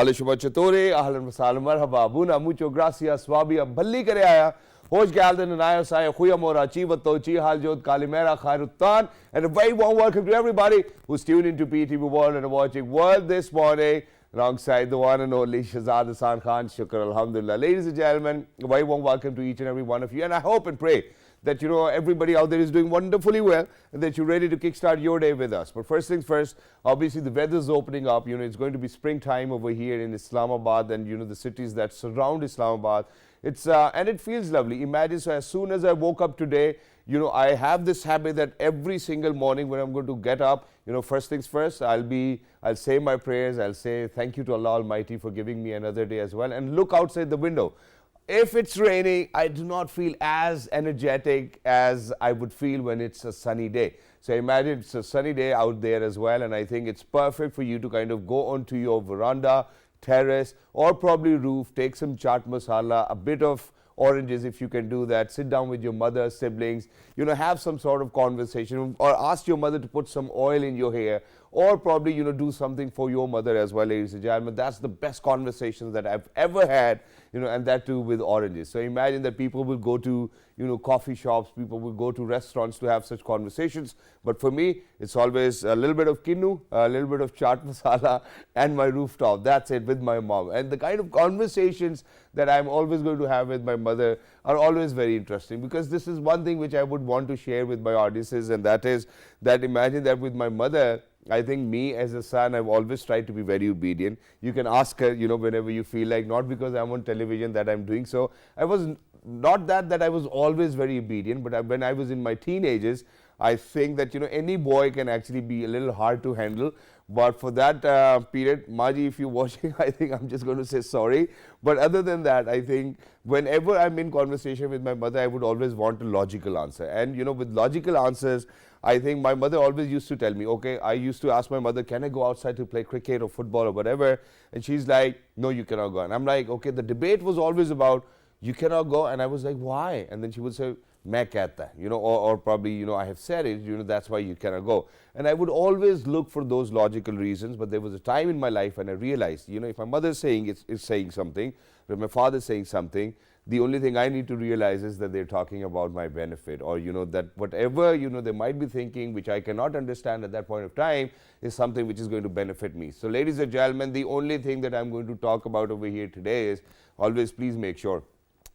Hale Shubha Chatore, Ahlan Wasalam Marhaba, Buna, Mucho Gracias, Swabia, Bali Kareaya, Hoj Galden and Ayasaya, Huyamora, Chiva Tochi, Haljot, Kalimera, Khairutan, and a very warm welcome to everybody who's tuned into PTV World and watching World this morning alongside the one and only Shahzad Hassan Khan. Shukr Alhamdulillah. Ladies and gentlemen, a very warm welcome to each and every one of you, and I hope and pray that everybody out there is doing wonderfully well and that you're ready to kickstart your day with us. But first things first, obviously the weather's opening up. It's going to be springtime over here in Islamabad and the cities that surround Islamabad. It's and it feels lovely. Imagine, so as soon as I woke up today, I have this habit that every single morning when I'm going to get up, first things first, I'll say my prayers, I'll say thank you to Allah Almighty for giving me another day as well, and look outside the window. If it's raining, I do not feel as energetic as I would feel when it's a sunny day. So imagine it's a sunny day out there as well, and I think it's perfect for you to kind of go onto your veranda, terrace, or probably roof, take some chaat masala, a bit of oranges if you can do that, sit down with your mother, siblings, have some sort of conversation, or ask your mother to put some oil in your hair, or probably, do something for your mother as well, ladies and gentlemen. That's the best conversations that I've ever had, and that too with oranges. So imagine that people will go to, coffee shops, people will go to restaurants to have such conversations. But for me, it's always a little bit of kinnu, a little bit of chaat masala, and my rooftop. That's it, with my mom. And the kind of conversations that I'm always going to have with my mother are always very interesting, because this is one thing which I would want to share with my audiences, and that is that imagine that with my mother, I think me as a son, I've always tried to be very obedient. You can ask her, whenever you feel like, not because I'm on television that I'm doing so. I was not that I was always very obedient, but when I was in my teenagers, I think that, any boy can actually be a little hard to handle. But for that period, Maji, if you're watching, I think I'm just going to say sorry. But other than that, I think whenever I'm in conversation with my mother, I would always want a logical answer. And, with logical answers, I think my mother always used to tell me, okay, I used to ask my mother, can I go outside to play cricket or football or whatever? And she's like, no, you cannot go. And I'm like, okay, the debate was always about, you cannot go. And I was like, why? And then she would say, main kehta hai, or probably, I have said it, that's why you cannot go. And I would always look for those logical reasons, but there was a time in my life when I realized, if my mother is saying something, or my father is saying something, the only thing I need to realize is that they're talking about my benefit, or, that whatever, they might be thinking, which I cannot understand at that point of time, is something which is going to benefit me. So, ladies and gentlemen, the only thing that I'm going to talk about over here today is always please make sure,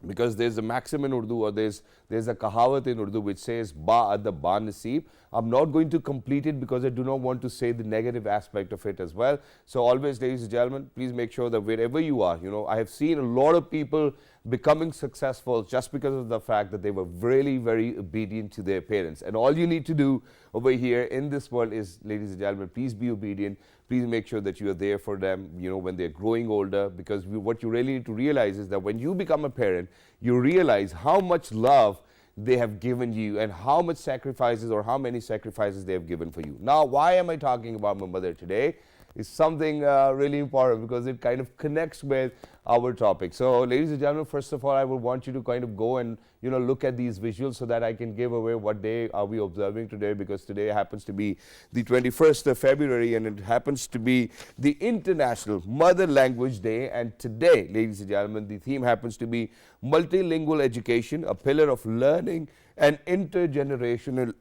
because there's a maxim in Urdu, or there's a kahawat in Urdu which says ba adab ba naseeb. I'm not going to complete it because I do not want to say the negative aspect of it as well. So always, ladies and gentlemen, please make sure that wherever you are, I have seen a lot of people becoming successful just because of the fact that they were really very obedient to their parents. And all you need to do over here in this world is, ladies and gentlemen, please be obedient. Please make sure that you are there for them, when they're growing older, because what you really need to realize is that when you become a parent, you realize how much love they have given you and how much sacrifices, or how many sacrifices they have given for you. Now, why am I talking about my mother today? Is something really important, because it kind of connects with our topic. So, ladies and gentlemen, first of all, I would want you to kind of go and look at these visuals so that I can give away what day are we observing today, because today happens to be the 21st of February and it happens to be the International Mother Language Day. And today, ladies and gentlemen, the theme happens to be multilingual education, a pillar of learning and intergenerational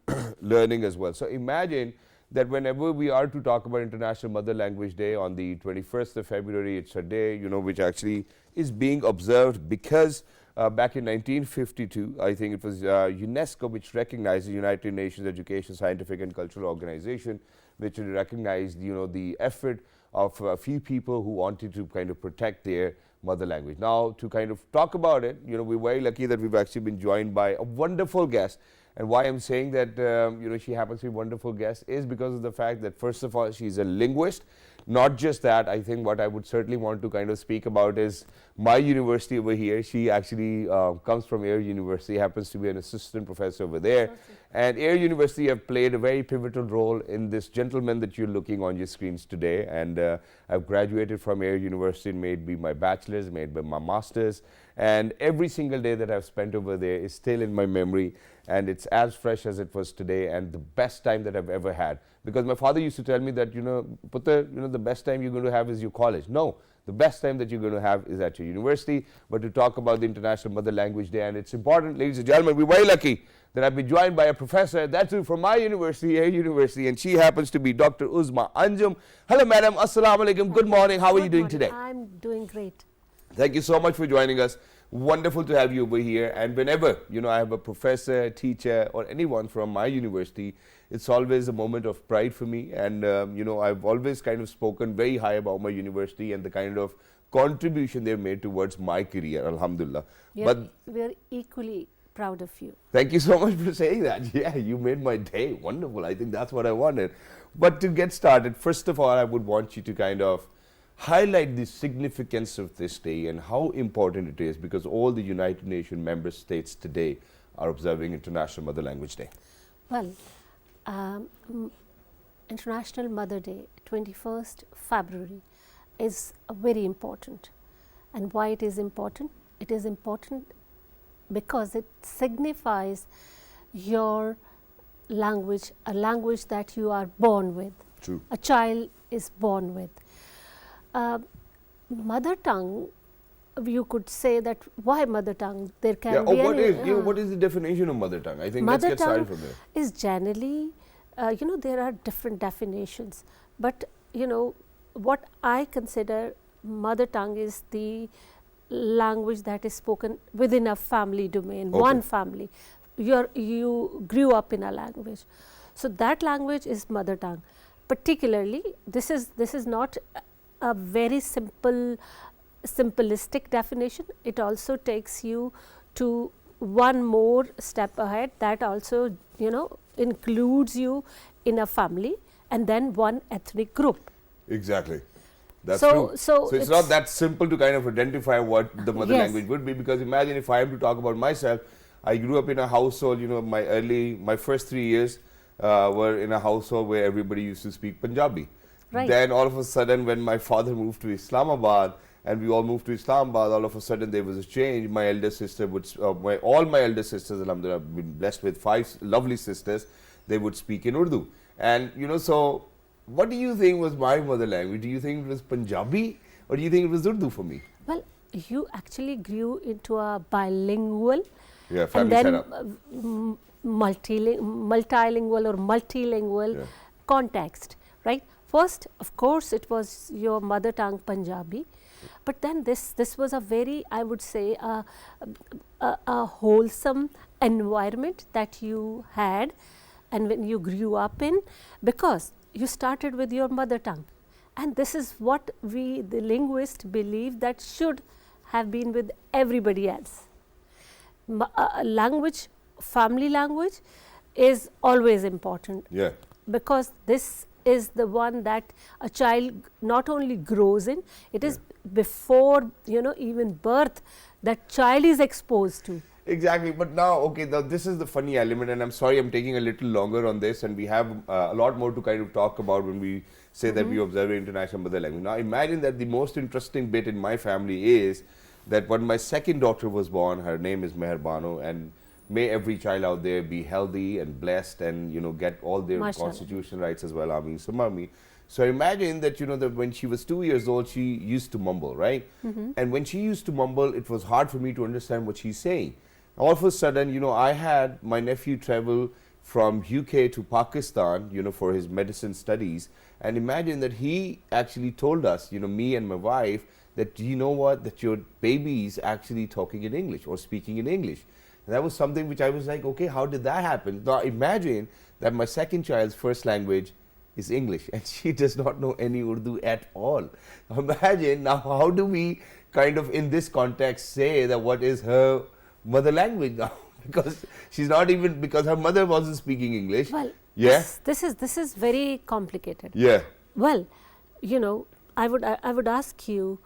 learning as well. So imagine that whenever we are to talk about International Mother Language Day on the 21st of February, it's a day, which actually is being observed because back in 1952, I think it was UNESCO which recognized the United Nations Education, Scientific and Cultural Organization, which recognized, the effort of a few people who wanted to kind of protect their mother language. Now, to kind of talk about it, we're very lucky that we've actually been joined by a wonderful guest. And why I'm saying that, she happens to be a wonderful guest is because of the fact that, first of all, she's a linguist. Not just that, I think what I would certainly want to kind of speak about is my university over here. She actually comes from Air University, happens to be an assistant professor over there. And Air University have played a very pivotal role in this gentleman that you're looking on your screens today. And I've graduated from Air University, made my bachelor's, made my master's. And every single day that I've spent over there is still in my memory. And it's as fresh as it was today, and the best time that I've ever had. Because my father used to tell me that, Putra, the best time you're going to have is your college. No, the best time that you're going to have is at your university. But to talk about the International Mother Language Day, and it's important, ladies and gentlemen, we're very lucky that I've been joined by a professor, that's from my university, a university, and she happens to be Dr. Uzma Anjum. Hello, madam. Assalamu alaikum. Good morning. How are you doing today? I'm doing great. Thank you so much for joining us. Wonderful to have you over here. And whenever, I have a professor, teacher, or anyone from my university, it's always a moment of pride for me. And, I've always kind of spoken very high about my university and the kind of contribution they've made towards my career, alhamdulillah. We're equally proud of you. Thank you so much for saying that. Yeah, you made my day. Wonderful. I think that's what I wanted. But to get started, first of all, I would want you to kind of highlight the significance of this day and how important it is, because all the United Nations member states today are observing International Mother Language Day. Well, International Mother Day, 21st February, is very important. And why it is important? It is important because it signifies your language, a language that you are born with. True. A child is born with. Mother tongue, you could say that why mother tongue? There can be what is the definition of mother tongue? I think let's get started from there. Is generally, there are different definitions, but what I consider mother tongue is the language that is spoken within a family domain, one family. You grew up in a language, so that language is mother tongue. Particularly, this is not a very simplistic definition. It also takes you to one more step ahead, that also includes you in a family and then one ethnic group. Exactly. That's true. So it's not that simple to kind of identify what the mother language would be, because imagine if I have to talk about myself, I grew up in a household, my first 3 years were in a household where everybody used to speak Punjabi. Right. Then all of a sudden, when my father moved to Islamabad and we all moved to Islamabad, all of a sudden there was a change. My elder sister would, all my elder sisters, alhamdulillah, I've been blessed with 5 lovely sisters, they would speak in Urdu. And so what do you think was my mother language? Do you think it was Punjabi or do you think it was Urdu for me? Well, you actually grew into a bilingual family and then setup. Multilingual or multilingual context, right? First, of course, it was your mother tongue Punjabi, but then this was a very, I would say, a wholesome environment that you had and when you grew up in, because you started with your mother tongue. And this is what we, the linguists, believe that should have been with everybody else. Language, family language is always important. Yeah. Because this is the one that a child not only grows in, it is before even birth that child is exposed to. Exactly. But now, this is the funny element, and I'm sorry I'm taking a little longer on this, and we have a lot more to kind of talk about when we say that we observe International Mother Language. Now imagine that the most interesting bit in my family is that when my second daughter was born, her name is Mehrbano, and may every child out there be healthy and blessed and get all their constitutional rights as well. Ameen Samami. So imagine that that when she was 2 years old, she used to mumble, right? And when she used to mumble, it was hard for me to understand what she's saying. All of a sudden, I had my nephew travel from UK to Pakistan, for his medicine studies. And imagine that he actually told us, me and my wife, that that your baby is actually talking in English or speaking in English. And that was something which I was like, okay, how did that happen? Now imagine that my second child's first language is English and she does not know any Urdu at all. Imagine now, how do we kind of in this context say that what is her mother language now? Because she's not even, because her mother wasn't speaking English. Well, yeah. This is very complicated. Yeah. Well, I would ask you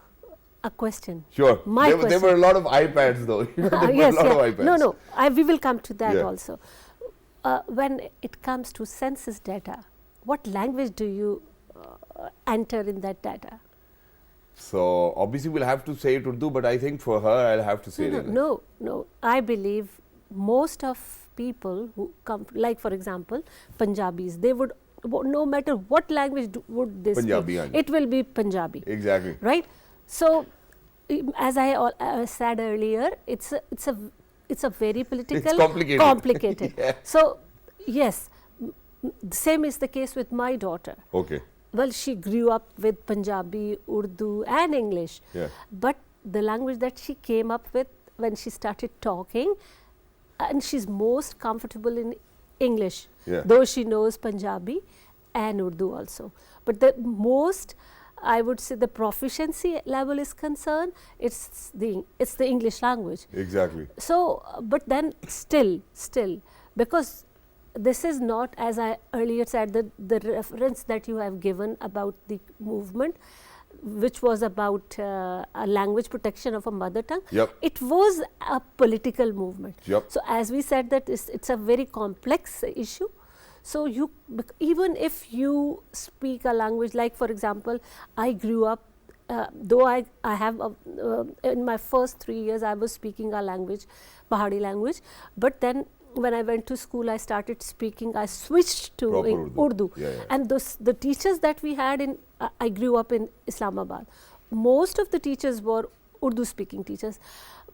a question. Sure. Question. There were a lot of iPads though. Yes, of iPads. No, we will come to that also. When it comes to census data, what language do you enter in that data? So obviously we'll have to say it Urdu, but I think for her I'll have to say it English. No. I believe most of people who come, like for example, Punjabis, they would, no matter what language would they Punjabi, speak, it will be Punjabi. Exactly. Right? So, as I said earlier, it's a very political, complicated. Yeah. So, yes, same is the case with my daughter. Okay. Well, she grew up with Punjabi, Urdu, and English. Yeah. But the language that she came up with when she started talking, and she's most comfortable in English, Yeah. though she knows Punjabi and Urdu also. But the most, I would say, the proficiency level is concerned, it's the English language. Exactly. So, but then still, because this is not, as I earlier said, the reference that you have given about the movement, which was about a language protection of a mother tongue. Yep. It was a political movement. Yep. So, as we said, that it's a very complex issue. So, even if you speak a language, like for example, I grew up, though I have, in my first 3 years, I was speaking a language, Pahari language, but then when I went to school, I started speaking, I switched to Urdu. Yeah, yeah. And the teachers that we had in, I grew up in Islamabad, most of the teachers were Urdu speaking teachers.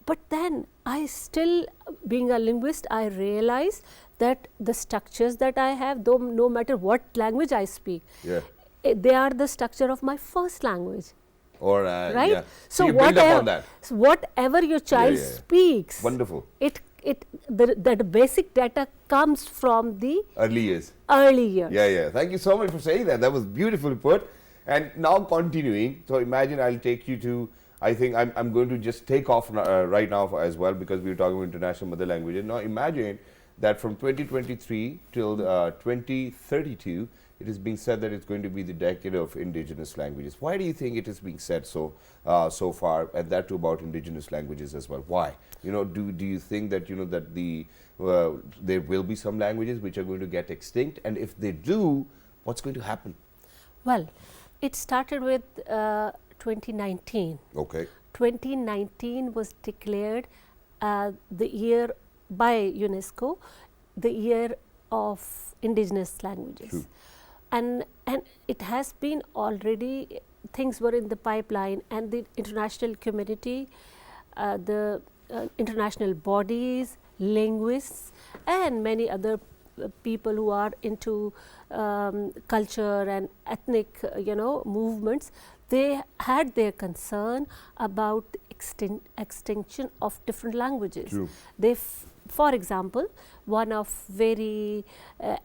But then I still, being a linguist, I realized that the structures that I have, though no matter what language I speak, Yeah. They are the structure of my first language. Or Right? yeah. So, you build up on that. whatever your child yeah. speaks, Wonderful. the basic data comes from the Early years. early years. Yeah, yeah. Thank you so much for saying that. That was beautifully put. And now continuing, so imagine I'll take you to, I think I'm going to just take off right now as well, because we were talking about international mother languages. Now imagine that from 2023 till 2032, it is being said that it's going to be the decade of indigenous languages. Why do you think it is being said so far, and that too about indigenous languages as well? Why? Do you think that that there will be some languages which are going to get extinct, and if they do, what's going to happen? Well, it started with 2019. Okay. 2019 was declared the year by UNESCO, the year of indigenous languages. True. And it has been already, things were in the pipeline, and the international community, the international bodies, linguists, and many other people who are into culture and ethnic movements, they had their concern about extinction of different languages. True. For example, one of very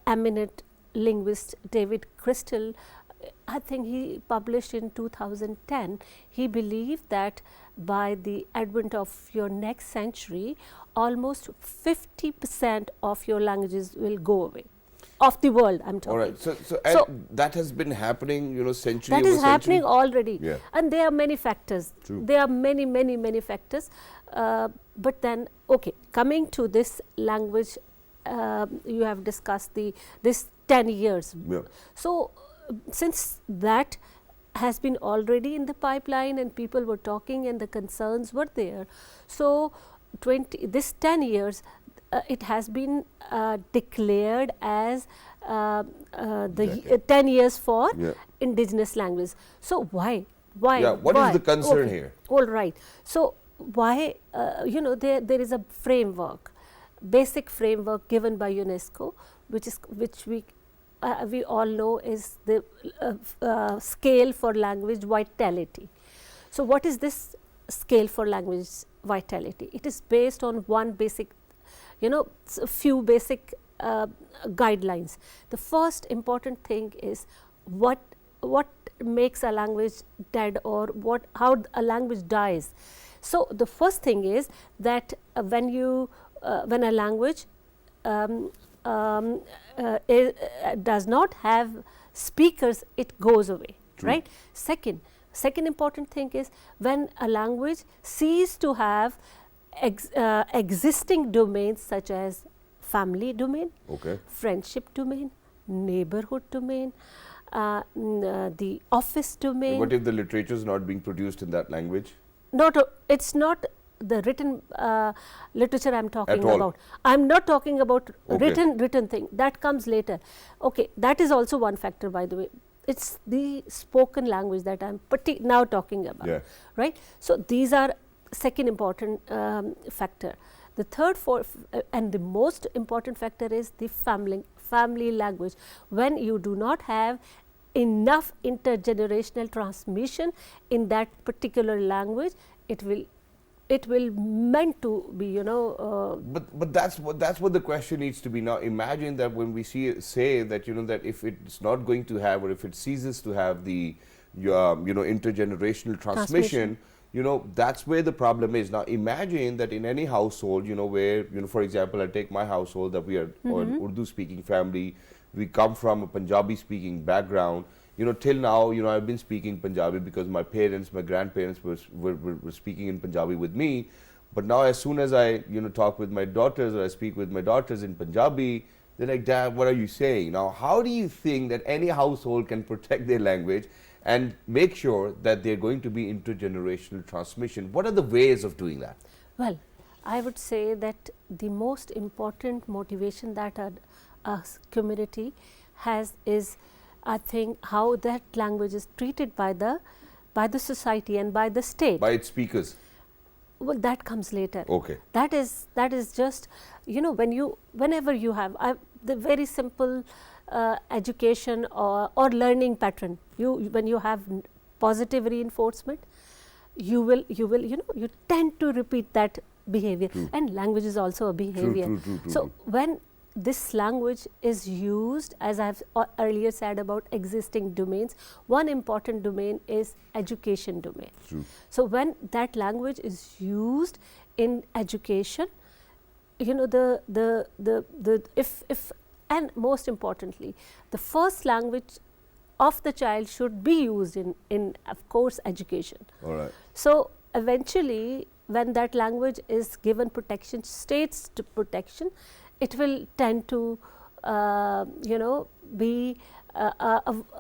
eminent linguist, David Crystal, I think he published in 2010, he believed that by the advent of your next century, almost 50% of your languages will go away. Of the world, I'm talking. All right. So that has been happening, century that over is century? happening already. Yeah. And there are many factors. True. There are many factors. But then, okay, coming to this language, you have discussed this 10 years. Yeah. So, since that has been already in the pipeline and people were talking and the concerns were there, so this 10 years, it has been declared as the 10 years for indigenous languages. So, why? Yeah, what is the concern here? All right. So, why, there is a framework, basic framework given by UNESCO, which we all know is the scale for language vitality. So, what is this scale for language vitality? It is based on one basic, a few basic guidelines. The first important thing is what makes a language dead, or how a language dies. So, the first thing is that when a language does not have speakers, it goes away. True. Right? Second important thing is when a language ceases to have existing domains such as family domain, okay, friendship domain, neighborhood domain, the office domain. What if the literature is not being produced in that language? It's not the written literature I'm talking all. about. I'm not talking about Okay. written thing. That comes later. Okay, that is also one factor, by the way. it's the spoken language that I'm now talking about, Yeah. right? So these are second important factor. The third, and the most important factor is the family language. When you do not have enough intergenerational transmission in that particular language, it will meant to be, you know. But that's what the question needs to be now. Imagine that when we say that, you know, that if it's not going to have, or if it ceases to have the you know, intergenerational transmission, you know, that's where the problem is. Now imagine that in any household, you know, where, you know, for example, I take my household, that we are an Urdu speaking family, we come from a Punjabi speaking background. You know, till now, you know, I've been speaking Punjabi because my parents, my grandparents were speaking in Punjabi with me. But now as soon as I, you know, talk with my daughters, or I speak with my daughters in Punjabi, they're like, Dad, what are you saying? Now, how do you think that any household can protect their language and make sure that they're going to be intergenerational transmission? What are the ways of doing that? Well, I would say that the most important motivation that a community has is, I think, how that language is treated by the society and by the state. By its speakers? Well, that comes later. Okay. That is just, you know, whenever you have the very simple education or learning pattern, when you have positive reinforcement, you will you know, you tend to repeat that behavior. True. And language is also a behavior. True. So when this language is used, as I have earlier said about existing domains, one important domain is education domain. True. So when that language is used in education, you know, if and most importantly, the first language of the child should be used in of course education. All right. So eventually, when that language is given protection, states to protection, it will tend to, you know, be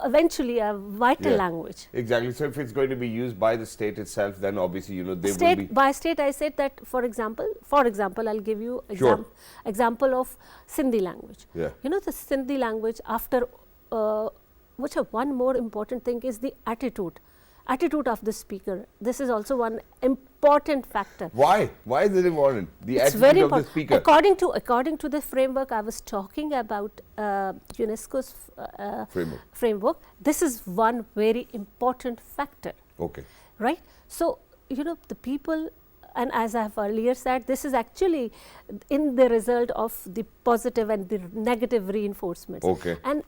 eventually a vital language. Exactly. So if it's going to be used by the state itself, then obviously, you know, they State will be. by state, I said that, for example, I'll give you Sure. example of Sindhi language. Yeah. You know, the Sindhi language, after which one more important thing is the attitude of the speaker. This is also one important factor. Why? Why is it important? The It's attitude very of the important. speaker. According to the framework I was talking about, UNESCO's framework, this is one very important factor. Okay. Right? So, you know, the people, and as I have earlier said, this is actually in the result of the positive and the negative reinforcements. Okay. And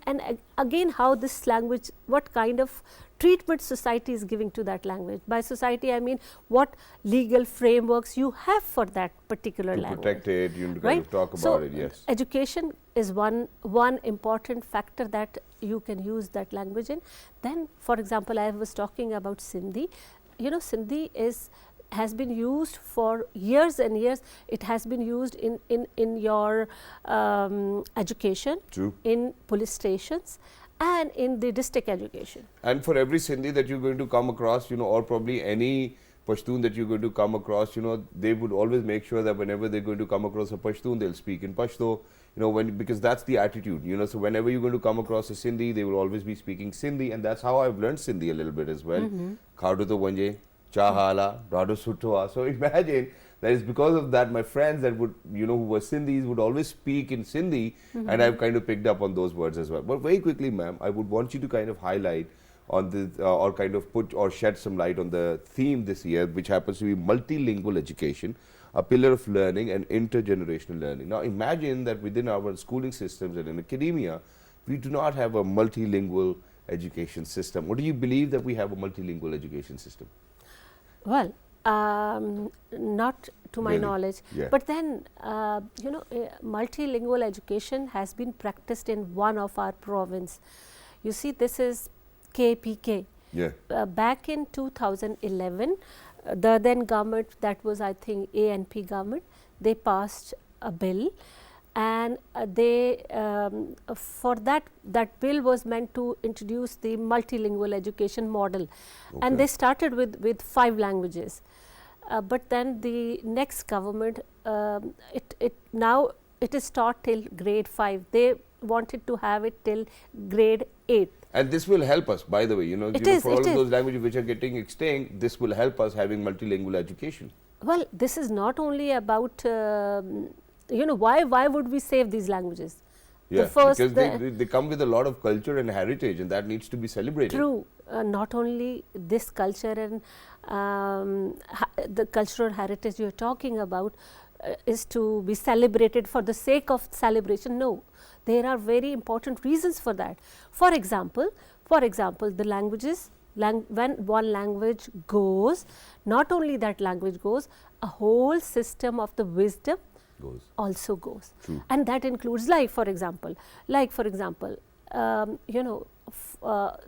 again, how this language, what kind of treatment society is giving to that language. By society, I mean what legal frameworks you have for that particular language. To protect it, you right? kind of talk So about it, yes. Education is one important factor that you can use that language in. Then, for example, I was talking about Sindhi. You know, Sindhi has been used for years and years. It has been used in your education, True. in police stations, and in the district education. And for every Sindhi that you're going to come across, you know, or probably any Pashtun that you're going to come across, you know, they would always make sure that whenever they're going to come across a Pashtun, they'll speak in Pashto, you know, because that's the attitude, you know. So whenever you're going to come across a Sindhi, they will always be speaking Sindhi, and that's how I've learned Sindhi a little bit as well. Khadu to wanje, chahala, rado sutwa. So imagine that it's because of that my friends that would, you know, who were Sindhis would always speak in Sindhi, and I've kind of picked up on those words as well. But very quickly, ma'am, I would want you to kind of highlight on the or kind of put or shed some light on the theme this year, which happens to be multilingual education, a pillar of learning and intergenerational learning. Now imagine that within our schooling systems and in academia, we do not have a multilingual education system. Or do you believe that we have a multilingual education system? Well, not to my Really? knowledge, Yeah. but then you know, multilingual education has been practiced in one of our province. You see, this is KPK. Yeah. Back in 2011, the then government, that was I think ANP government, they passed a bill, and they for that bill was meant to introduce the multilingual education model, and they started with 5 languages. But then the next government, now it is taught till grade 5. They wanted to have it till grade 8. And this will help us, by the way, you know, for all of those languages which are getting extinct, this will help us having multilingual education. Well, this is not only about, you know, why would we save these languages? Yeah, because they come with a lot of culture and heritage, and that needs to be celebrated. True. Not only this culture and the cultural heritage you are talking about is to be celebrated for the sake of celebration. No, there are very important reasons for that. For example, the languages, when one language goes, not only that language goes, a whole system of the wisdom also goes. True. And that includes, like for example, you know,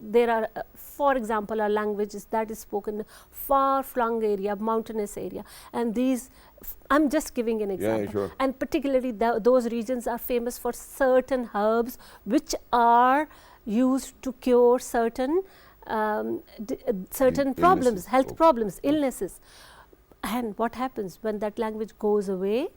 there are, for example, a language that is spoken far-flung area, mountainous area, and these, I'm just giving an example. Yeah, sure. And particularly those regions are famous for certain herbs which are used to cure certain problems, health problems, illnesses. And what happens when that language goes away?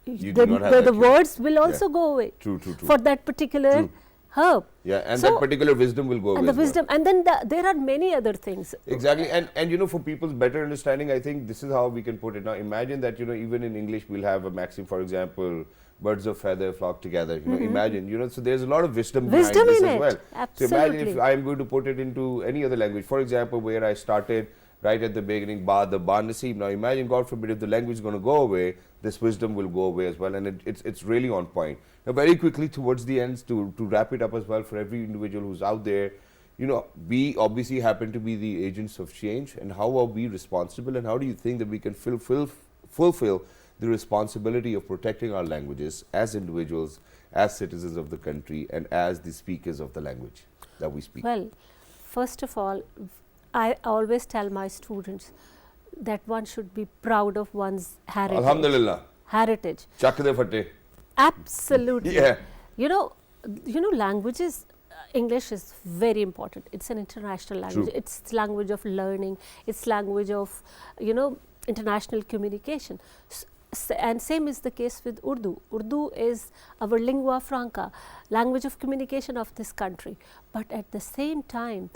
The words will also go away. True. For that particular herb. Yeah, and that particular wisdom will go away. And the wisdom, and then there are many other things. Exactly, and you know, for people's better understanding, I think this is how we can put it. Now, imagine that, you know, even in English, we'll have a maxim, for example, birds of feather flock together. You know, imagine, you know, so there's a lot of wisdom behind this as well. Absolutely. So imagine if I'm going to put it into any other language, for example, where I started right at the beginning, the Ba Naseeb. Now, imagine, God forbid, if the language is going to go away, this wisdom will go away as well, and it's really on point. Now, very quickly towards the ends, to wrap it up as well for every individual who's out there, you know, we obviously happen to be the agents of change, and how are we responsible, and how do you think that we can fulfill the responsibility of protecting our languages as individuals, as citizens of the country, and as the speakers of the language that we speak? Well, first of all, I always tell my students that one should be proud of one's heritage. Alhamdulillah. Heritage. Chak de fatte. Absolutely. Yeah. You know, languages, English is very important. It's an international language. True. It's language of learning. It's language of, you know, international communication. And same is the case with Urdu. Urdu is our lingua franca, language of communication of this country. But at the same time,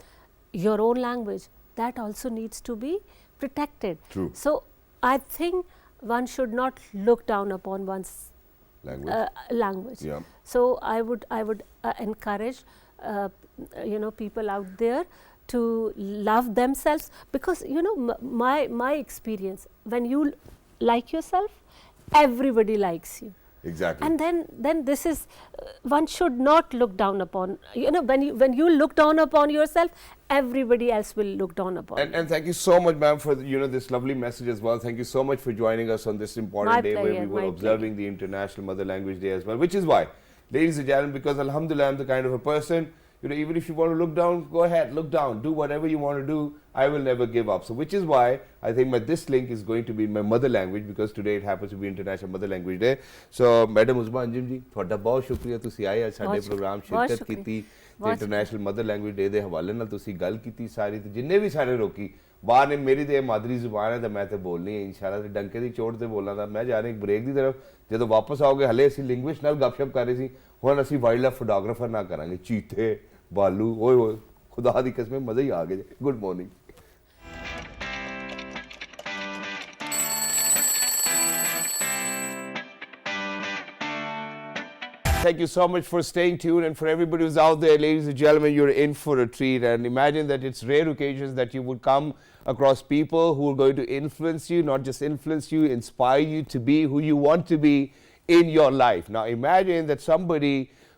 your own language, that also needs to be protected. True. So I think one should not look down upon one's language. Yeah. So I would encourage you know, people out there to love themselves, because you know, my experience, when you like yourself, everybody likes you. Exactly. And then this is, one should not look down upon, you know, when you look down upon yourself, everybody else will look down upon you. And thank you so much, ma'am, for you know, this lovely message as well. Thank you so much for joining us on this important day where we were observing the International Mother Language Day as well, which is why, ladies and gentlemen, because alhamdulillah, I'm the kind of a person, you know, even if you want to look down, go ahead, look down, do whatever you want to do. I will never give up. So which is why I think this link is going to be in my mother language, because today it happens to be International Mother Language Day. So Madam Uzma Anjum ji, ਤੁਹਾਡਾ ਬਹੁਤ ਸ਼ੁਕਰੀਆ, ਤੁਸੀਂ ਆਏ ਅੱਜ ਸਾਡੇ programme ਸ਼ਿਰਕਤ ਕੀਤੀ ਤੇ ਇੰਟਰਨੈਸ਼ਨਲ ਮਦਰ ਲੈਂਗੁਏਜ ਡੇ ਦੇ ਹਵਾਲੇ ਨਾਲ ਤੁਸੀਂ ਗੱਲ ਕੀਤੀ ਸਾਰੀ, ਤੇ ਜਿੰਨੇ ਵੀ ਸਾਰੇ ਰੋਕੀ ਬਾਹਰ ਨੇ, ਮੇਰੀ ਤੇ ਮਾਦਰੀ ਜ਼ੁਬਾਨ ਹੈ ਤਾਂ ਮੈਂ ਤੇ ਬੋਲਣੀ ਹੈ ਇਨਸ਼ਾਅੱਲਾ, ਤੇ ਡੰਕੇ ਦੀ ਚੋਟ ਤੇ ਬੋਲਾਂ ਦਾ। ਮੈਂ ਜਾ ਰਿਹਾ ਇੱਕ ਬ੍ਰੇਕ ਦੀ ਤਰਫ, ਜਦੋਂ ਵਾਪਸ ਆਓਗੇ ਹਲੇ ਅਸੀਂ ਲਿੰਗੁਇਸਟ ਨਾਲ ਗੱਪਸ਼ਪ ਕਰ ਰਹੇ ਸੀ, ਹੁਣ ਅਸੀਂ ਵਾਈਲਡ ਲਾਈਫ ਫੋਟੋਗ੍ਰਾਫਰ ਨਾਲ ਕਰਾਂਗੇ, ਚੀਤੇ ਬਾਲੂ, ਓਏ ਹੋਏ ਖੁਦਾ ਦੀ ਕਸਮ ਮਜ਼ਾ ਹੀ ਆ ਗਿਆ। Good morning. Thank you so much for staying tuned, and for everybody who's out there, ladies and gentlemen, you're in for a treat. And imagine that it's rare occasions that you would come across people who are going to influence you, not just influence you, inspire you to be who you want to be in your life. Now imagine that somebody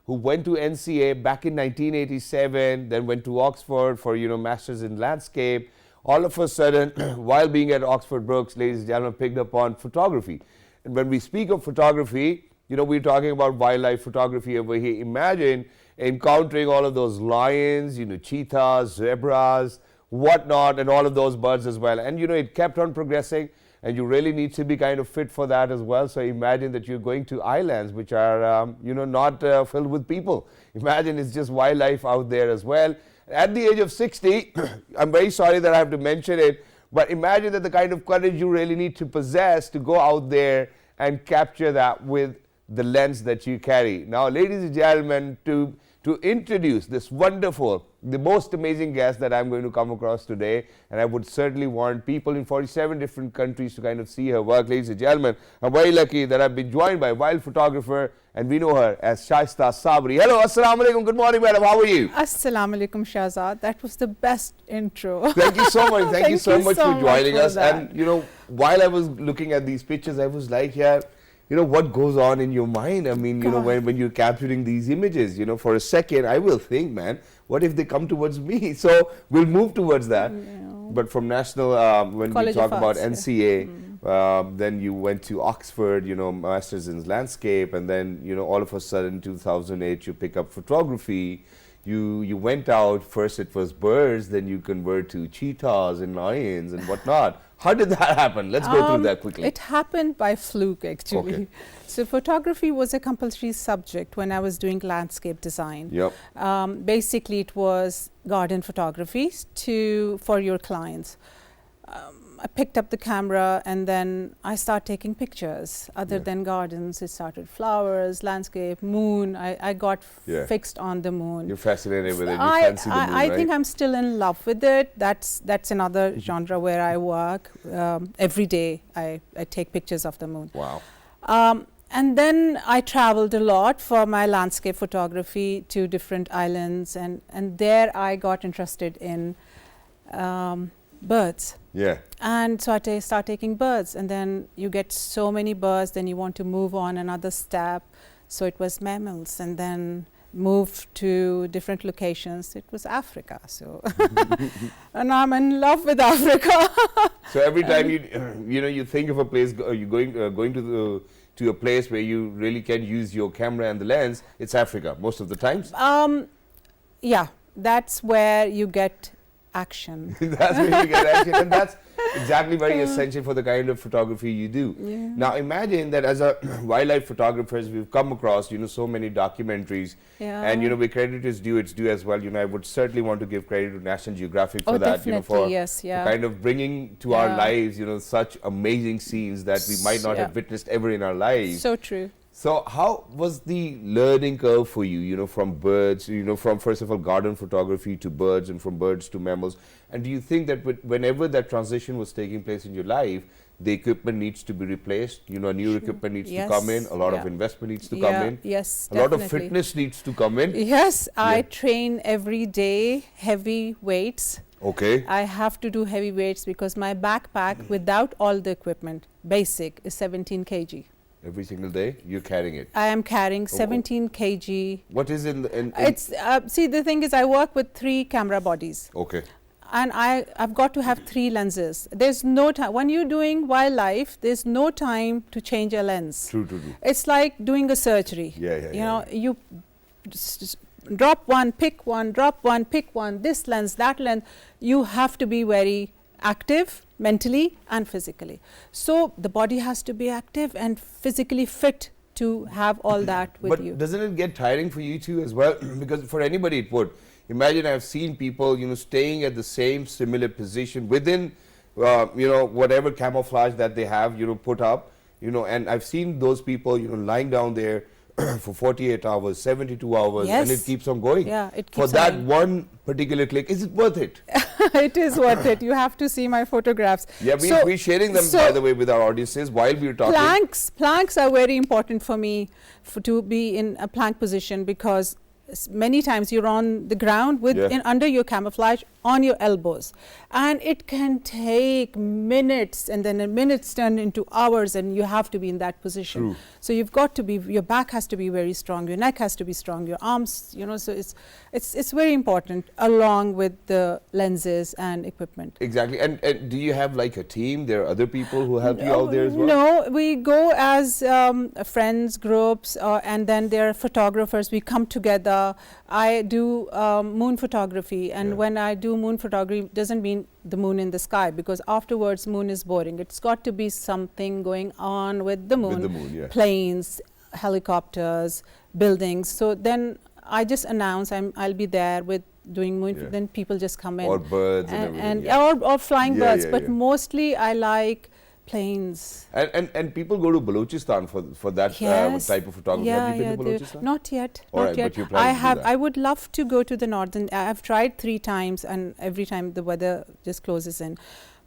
who went to NCA back in 1987, then went to Oxford for, you know, masters in landscape, all of a sudden, while being at Oxford Brookes, ladies and gentlemen, picked up on photography. And when we speak of photography, you know, we're talking about wildlife photography over here. Imagine encountering all of those lions, you know, cheetahs, zebras, whatnot, and all of those birds as well. And, you know, it kept on progressing, and you really need to be kind of fit for that as well. So imagine that you're going to islands which are, you know, not filled with people. Imagine it's just wildlife out there as well. At the age of 60, I'm very sorry that I have to mention it, but imagine that the kind of courage you really need to possess to go out there and capture that with the lens that you carry. Now, ladies and gentlemen, to introduce this wonderful, the most amazing guest that I'm going to come across today, and I would certainly want people in 47 different countries to kind of see her work. Ladies and gentlemen, I'm very lucky that I've been joined by a wild photographer, and we know her as Sha Sab. Hello, assalamu alaikum. Good morning, madam. How are you? Assalamu alaikum, Sha Sab. That was the best intro. Thank you so much. Thank you so much for joining us. that. And you know, while I was looking at these pictures, I was like, yeah, you know, what goes on in your mind? I mean, you know, when you're capturing these images, you know, for a second, I will think, man, what if they come towards me? So we'll move towards that. But from national, when College we talk of about Arts, NCA, then you went to Oxford, you know, Masters in Landscape, and then, you know, all of a sudden, 2008, you pick up photography. You went out, first it was birds, then you convert to cheetahs and lions and whatnot. How did that happen? Let's go through that quickly. It happened by fluke, actually. Okay. So photography was a compulsory subject when I was doing landscape design. Yep. Basically, it was garden photography for your clients. I picked up the camera and then I started taking pictures. Other than gardens, it started flowers, landscape, moon. I got fixed on the moon. You're fascinated with it. You fancy the moon, I right? think I'm still in love with it. That's another genre where I work. Every day I take pictures of the moon. Wow. And then I traveled a lot for my landscape photography to different islands, and there I got interested in birds. Yeah. And so I start taking birds, and then you get so many birds, then you want to move on another step. So it was mammals, and then moved to different locations. It was Africa. So and I'm in love with Africa. So every time you think of a place, you're going to a place where you really can use your camera and the lens, it's Africa most of the times. Yeah, that's where you get action. That's where you get action, and that's exactly very essential for the kind of photography you do. Yeah. Now imagine that as a wildlife photographers, we've come across, you know, so many documentaries, and you know, where credit is due, it's due as well. You know, I would certainly want to give credit to National Geographic for that, you know, for kind of bringing to our lives, you know, such amazing scenes that we might not have witnessed ever in our lives. So true. So how was the learning curve for you, you know, from birds, you know, from first of all garden photography to birds and from birds to mammals? And do you think that whenever that transition was taking place in your life, the equipment needs to be replaced, you know, new equipment needs to come in, a lot of investment needs to come in, yes, a lot of fitness needs to come in? Yes, I train every day, heavy weights. Okay. I have to do heavy weights because my backpack without all the equipment, basic, is 17 kg. Every single day you're carrying it? I am carrying 17 kg. What is in It's see, the thing is I work with 3 camera bodies. Okay. And I've got to have 3 lenses. There's no time when you're doing wildlife, there's no time to change a lens. True. It's like doing a surgery. You know, you drop one, pick one, drop one, pick one, this lens, that lens. You have to be very active mentally and physically. So the body has to be active and physically fit to have all that with you. But doesn't it get tiring for you too as well? Because for anybody it would. Imagine I've seen people, you know, staying at the same similar position within, you know, whatever camouflage that they have, you know, put up, you know, and I've seen those people, you know, lying down there for 48 hours, 72 hours, and it keeps on going. Yeah, it keeps for that one particular click, is it worth it? It is worth it. You have to see my photographs. Yeah, we're sharing them, by the way, with our audiences while we're talking. Planks are very important for me to be in a plank position, because many times you're on the ground with under your camouflage on your elbows, and it can take minutes, and then minutes turn into hours, and you have to be in that position. True. So you've got to be, your back has to be very strong, your neck has to be strong, your arms, you know, so it's very important along with the lenses and equipment. Exactly. And do you have like a team? There are other people who help you out there as well? No, we go as friends, groups, and then there are photographers. We come together. I do moon photography, and when I do moon photography, doesn't mean the moon in the sky, because afterwards moon is boring. It's got to be something going on with the moon, planes, helicopters, buildings. So then I just announce I'll be there with doing moon, then people just come in. Or birds and everything. Or flying birds, but mostly I like plains. And people go to Balochistan for that Yes. type of photography. Yeah, Have you been to yeah, Balochistan? not yet. All Not right, yet. but you're planning I to do have. that. I would love to go to the northern. I have tried 3 times, and every time the weather just closes in.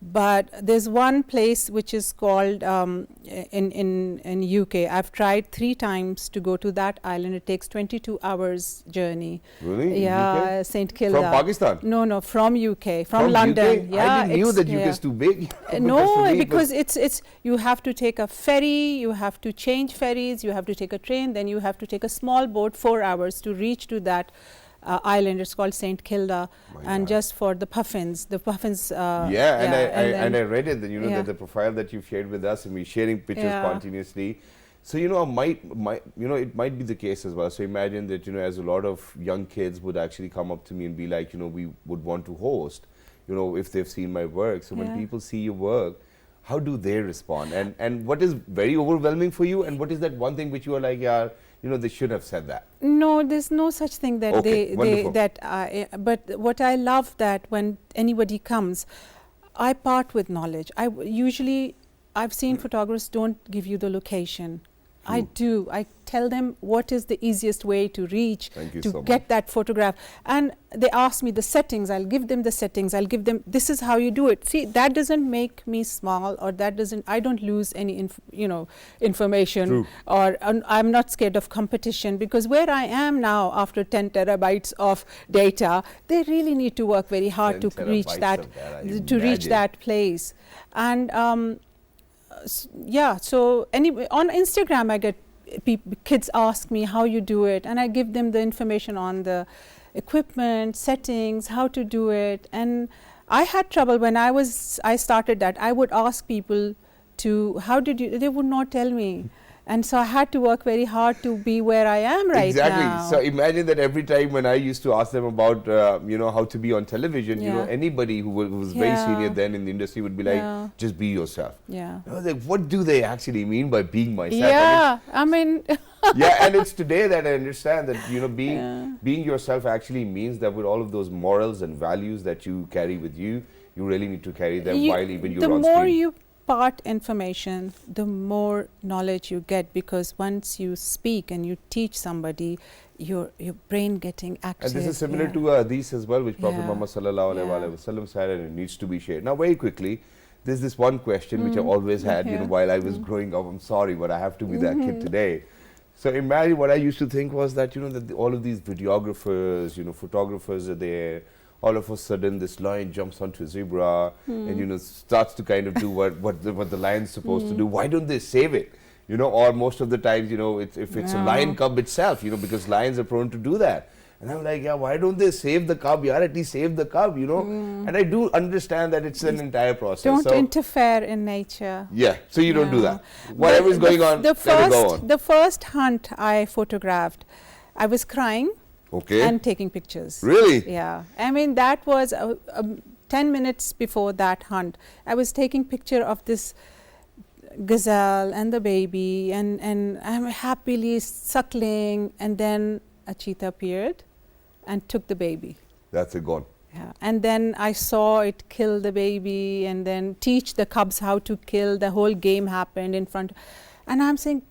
But there's one place which is called in UK. I've tried 3 times to go to that island. It takes 22 hours journey. Really? In Yeah, UK? St Kilda. From Pakistan? No, from UK, from London. UK? Yeah, I didn't knew it's- that UK yeah. is too big. No, because it's you have to take a ferry, you have to change ferries, you have to take a train, then you have to take a small boat 4 hours to reach to that island. It's called St Kilda, My and God. just for the puffins. Yeah, and I read it. That, you know, yeah. that the profile that you've shared with us, and we're sharing pictures Yeah. continuously. So you know, it might be the case as well. So imagine that, you know, as a lot of young kids would actually come up to me and be like, you know, we would want to host, you know, if they've seen my work. So when Yeah. people see your work, how do they respond? And what is very overwhelming for you? And what is that one thing which you are like, yeah, you know, they should have said that? No, there's no such thing that Okay, wonderful. but what I love that when anybody comes, I part with knowledge. Usually I've seen photographers don't give you the location. I do. I tell them what is the easiest way to reach Thank you to so get much. that photograph. And they ask me the settings. I'll give them the settings. I'll give them, this is how you do it. See, that doesn't make me small, or that doesn't, I don't lose any, information. True. Or I'm not scared of competition, because where I am now after 10 terabytes of data, they really need to work very hard 10 to reach terabytes that, of data, to reach imagine. that place. And yeah, so anyway, on Instagram I get kids ask me how you do it, and I give them the information on the equipment, settings, how to do it. And I had trouble when I started that. I would ask people to, how did you, they would not tell me. And so I had to work very hard to be where I am right Exactly. now. So imagine that every time when I used to ask them about, you know, how to be on television, you know, Yeah. anybody who was very Yeah. senior then in the industry would be like, Yeah. just be yourself. Yeah. I was like, what do they actually mean by being myself? Yeah, I mean, Yeah, and it's today that I understand that, you know, Yeah. being yourself actually means that with all of those morals and values that you carry with you, you really need to carry them while even you're the on more screen. you part information, the more knowledge you get, because once you speak and you teach somebody, your brain getting active. And this is similar yeah. to these as well, which Prophet Yeah. Muhammad sallallahu alaihi Yeah. wasallam said, and it needs to be shared. Now, very quickly, there's this one question which I always had, you know, Okay. while I was growing up. I'm sorry, but I have to be that kid today. So imagine what I used to think was that, you know, that all of these videographers, you know, photographers are there. All of a sudden, this lion jumps onto a zebra and, you know, starts to kind of do what the lion's supposed to do. Why don't they save it? You know, or most of the times, you know, if it's a No. lion cub itself, you know, because lions are prone to do that. And I'm like, yeah, why don't they save the cub? Yeah, at least save the cub, you know. And I do understand that it's an entire process. Don't so, interfere in nature. yeah, so you don't do No. that. Whatever's But going on, the let it go on. the first hunt I photographed, I was crying Okay. and taking pictures. Really? Yeah, I mean that was 10 minutes before that hunt. I was taking picture of this gazelle and the baby, and I'm happily suckling, and then a cheetah appeared and took the baby. That's it, gone. Yeah. And then I saw it kill the baby and then teach the cubs how to kill. The whole game happened in front. And I'm saying,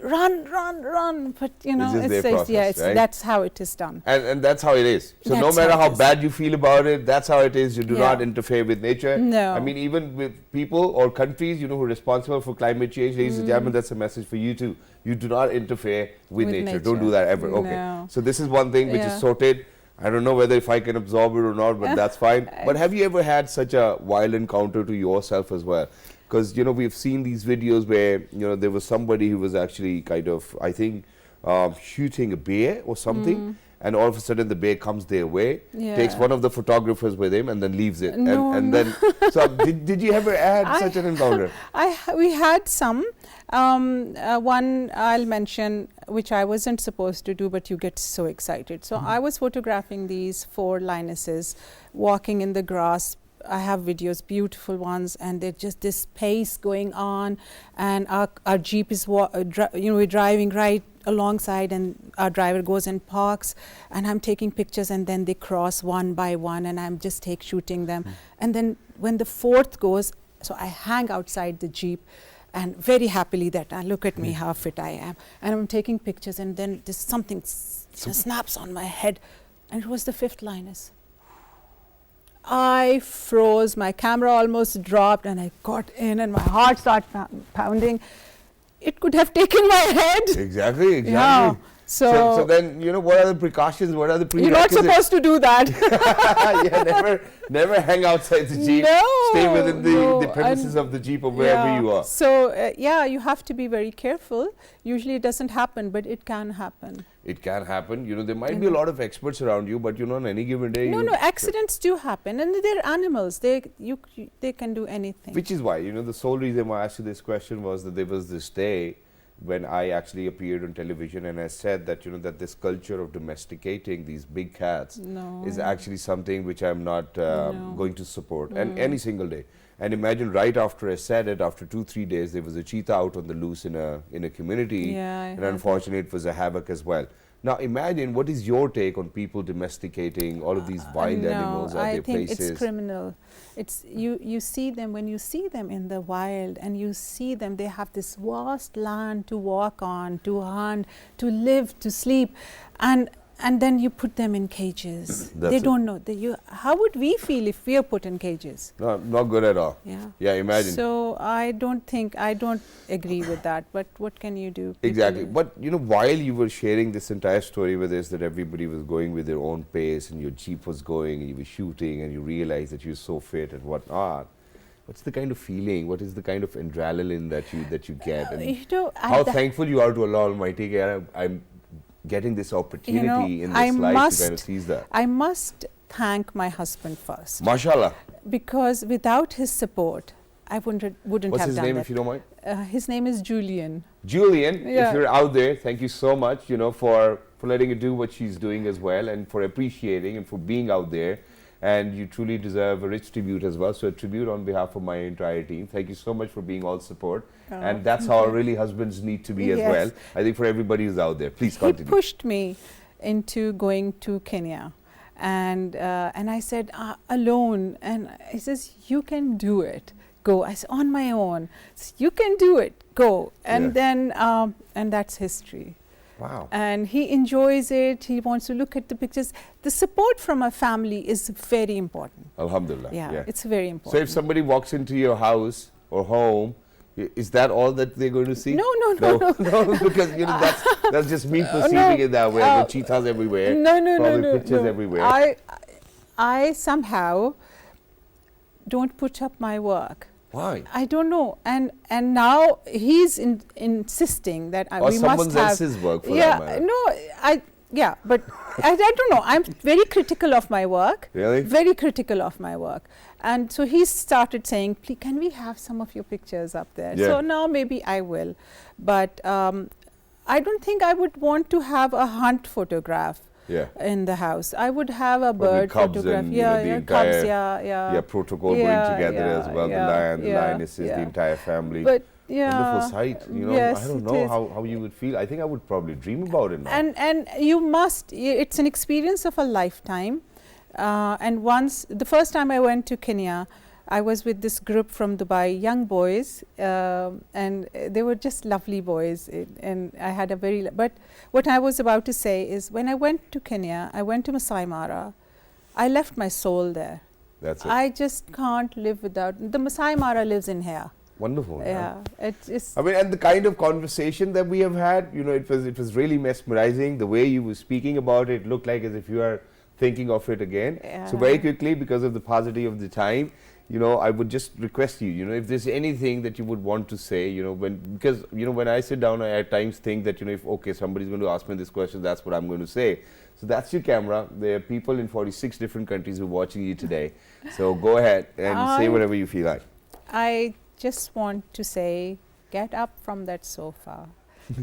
run, run, run. But, you know, just their process, yeah, right? that's how it is done. And that's how it is. So no That's matter how it how is. bad you feel about it, that's how it is. You do Yeah. not interfere with nature. No. I mean, even with people or countries, you know, who are responsible for climate change, ladies and gentlemen, that's a message for you too. You do not interfere with nature. Don't do nature. that ever. Okay. No. So this is one thing which Yeah. is sorted. I don't know whether if I can absorb it or not, but that's fine. But have you ever had such a wild encounter to yourself as well? Because, you know, we've seen these videos where, you know, there was somebody who was actually kind of, I think, shooting a bear or something. And all of a sudden the bear comes their way, takes Yeah. one of the photographers with him and then leaves it. No, and no. then, so did you ever had such an encounter? We had some. One I'll mention, which I wasn't supposed to do, but you get so excited. So I was photographing these 4 lionesses walking in the grass. I have videos, beautiful ones, and they're just this pace going on, and our jeep is we're driving right alongside, and our driver goes and parks, and I'm taking pictures, and then they cross one by one, and I'm just shooting them. And then when the 4th goes, So I hang outside the Jeep and very happily that, look at me, how fit I am. And I'm taking pictures, and then this something snaps on my head, and it was the fifth lioness. I froze, my camera almost dropped, and I got in, and my heart started pounding. It could have taken my head. Exactly. Yeah. So then, what are the precautions? What are the You're not prerequisites? supposed to do that. Yeah, never hang outside the Jeep. No, Stay within the no, premises of the Jeep or wherever you are. So, you have to be very careful. Usually it doesn't happen, but it can happen. It can happen. There might be a lot of experts around you, but on any given day. No, accidents do happen, and they're animals. They can do anything. Which is why, the sole reason why I asked you this question was that there was this day when I actually appeared on television, and I said that that this culture of domesticating these big cats is actually something which I'm not going to support, and any single day. And imagine, right after I said it, after 2-3 days, there was a cheetah out on the loose in a community, and unfortunately it was a havoc as well. Now imagine, what is your take on people domesticating all of these wild animals at their places? I think it's criminal. It's you see them, when you see them in the wild, and you see them, they have this vast land to walk on, to hunt, to live, to sleep, and then you put them in cages. They don't know. How would we feel if we are put in cages? No, not good at all. Yeah, imagine. So I don't agree with that, but what can you do? Exactly. But while you were sharing this entire story with us, that everybody was going with their own pace, and your Jeep was going, and you were shooting, and you realized that you're so fit and whatnot, what's the kind of feeling, what is the kind of adrenaline that you get, and how thankful you are to Allah Almighty? I'm getting this opportunity in this life to kind of seize that. I must thank my husband first. MashaAllah. Because without his support, I wouldn't have done that. What's his name, if you don't mind? His name is Julian. Julian, if you're out there, thank you so much, for letting her do what she's doing as well, and for appreciating and for being out there. And you truly deserve a rich tribute as well. So a tribute on behalf of my entire team. Thank you so much for being all support. And that's how really husbands need to be as well. I think for everybody who's out there. Please continue. He pushed me into going to Kenya. And I said, alone. And he says, you can do it. Go. I said, on my own. Said, you can do it. Go. And then, and that's history. Wow. And he enjoys it. He wants to look at the pictures. The support from a family is very important. Alhamdulillah. Yeah, it's very important. So if somebody walks into your house or home, is that all that they're going to see? No. Because that's just me perceiving it that way. The cheetahs everywhere. No. Pictures everywhere. I somehow don't put up my work. Why? I don't know. And now he's insisting that we must have. Or someone else's work for that matter. But I don't know. I'm very critical of my work. Really? Very critical of my work. And so he started saying, please, can we have some of your pictures up there? Yeah. So now maybe I will. But I don't think I would want to have a hunt photograph in the house. I would have a bird photograph. And, cubs, protocol going together as well. The lion, the lionesses, the entire family. But wonderful sight. Yes, I don't know how you would feel. I think I would probably dream about it now. And you must. It's an experience of a lifetime. And the first time I went to Kenya, I was with this group from Dubai, young boys, and they were just lovely boys. And I had but what I was about to say is, when I went to Kenya, I went to Masai Mara, I left my soul there. That's it. I just can't live without, the Masai Mara lives in here. Wonderful. Yeah, it's. I mean, and the kind of conversation that we have had, it was really mesmerizing. The way you were speaking about it looked like as if you are thinking of it again. So very quickly, because of the paucity of the time, I would just request you, if there's anything that you would want to say, because when I sit down, I at times think that, if somebody's going to ask me this question, that's what I'm going to say. So that's your camera. There are people in 46 different countries who are watching you today. So go ahead and say whatever you feel like. I just want to say, get up from that sofa.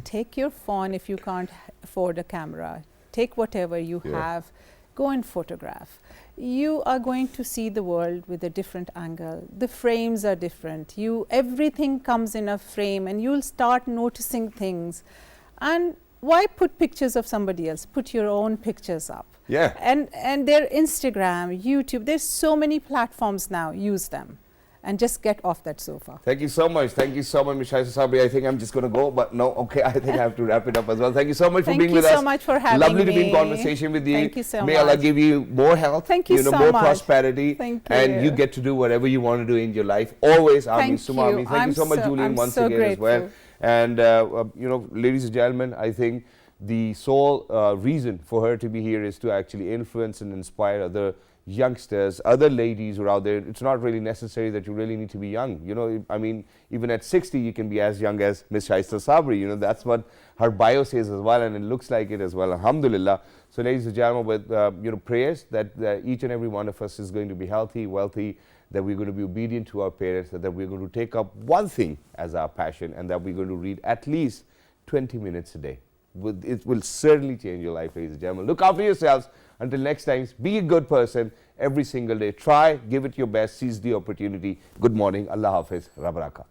Take your phone if you can't afford a camera. Take whatever you have. Go and photograph. You are going to see the world with a different angle. The frames are different. Everything comes in a frame, and you'll start noticing things. And why put pictures of somebody else? Put your own pictures up. Yeah. And their Instagram, YouTube, there's so many platforms now. Use them. and just get off that sofa. Thank you so much. Thank you so much, Ms. Sha Sab. I think I'm just going to go, but no, okay, I think I have to wrap it up as well. Thank you so much for being with us. Thank you so much for having Lovely me. to be in conversation with you. Thank you so May Allah much. give you more health, Thank you so more much. prosperity, Thank and you you. get to do whatever you want to do in your life. Always, Ameen, Thank Summa you. Ameen. Thank you so much, Julian, I'm once so again as well. grateful. And, ladies and gentlemen, I think the sole reason for her to be here is to actually influence and inspire other youngsters, other ladies who are out there. It's not really necessary that you really need to be young. I mean, even at 60, you can be as young as Ms. Shaista Sabri. That's what her bio says as well, and it looks like it as well. Alhamdulillah. So, ladies and gentlemen, with prayers that each and every one of us is going to be healthy, wealthy, that we're going to be obedient to our parents, that we're going to take up one thing as our passion, and that we're going to read at least 20 minutes a day. It will certainly change your life, ladies and gentlemen. Look after yourselves. Until next time, be a good person every single day. Try, give it your best, seize the opportunity. Good morning. Allah Hafiz. Rabaraka.